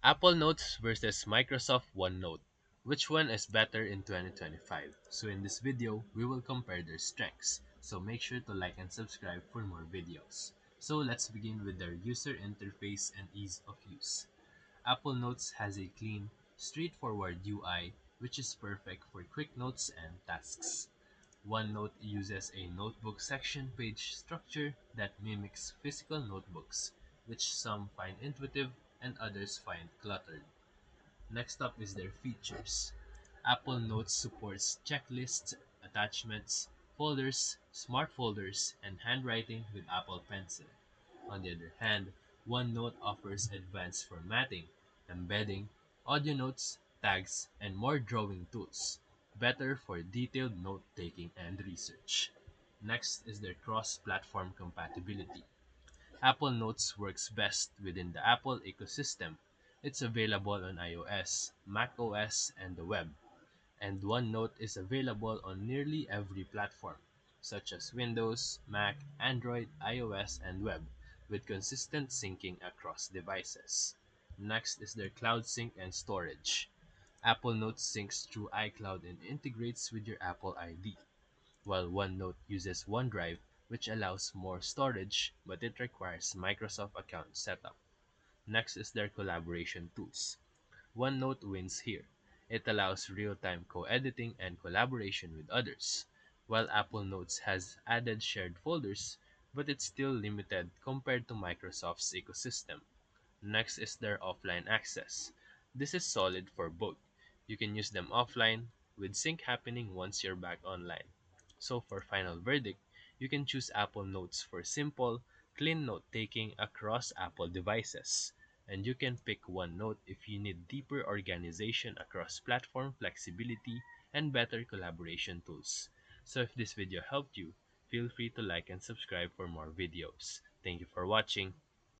Apple Notes versus Microsoft OneNote. Which one is better in 2025? So in this video, we will compare their strengths. So make sure to like and subscribe for more videos. So let's begin with their user interface and ease of use. Apple Notes has a clean, straightforward UI which is perfect for quick notes and tasks. OneNote uses a notebook section page structure that mimics physical notebooks, which some find intuitive and others find cluttered. Next up is their features. Apple Notes supports checklists, attachments, folders, smart folders, and handwriting with Apple Pencil. On the other hand, OneNote offers advanced formatting, embedding, audio notes, tags, and more drawing tools, better for detailed note-taking and research. Next is their cross-platform compatibility. Apple Notes works best within the Apple ecosystem. It's available on iOS, macOS, and the web, and OneNote is available on nearly every platform, such as Windows, Mac, Android, iOS, and web, with consistent syncing across devices. Next is their Cloud Sync and storage. Apple Notes syncs through iCloud and integrates with your Apple ID, while OneNote uses OneDrive, which allows more storage, but it requires Microsoft account setup. Next is their collaboration tools. OneNote wins here. It allows real-time co-editing and collaboration with others, while Apple Notes has added shared folders, but it's still limited compared to Microsoft's ecosystem. Next is their offline access. This is solid for both. You can use them offline, with sync happening once you're back online. So for final verdict, you can choose Apple Notes for simple, clean note-taking across Apple devices. And you can pick OneNote if you need deeper organization across platform flexibility and better collaboration tools. So if this video helped you, feel free to like and subscribe for more videos. Thank you for watching.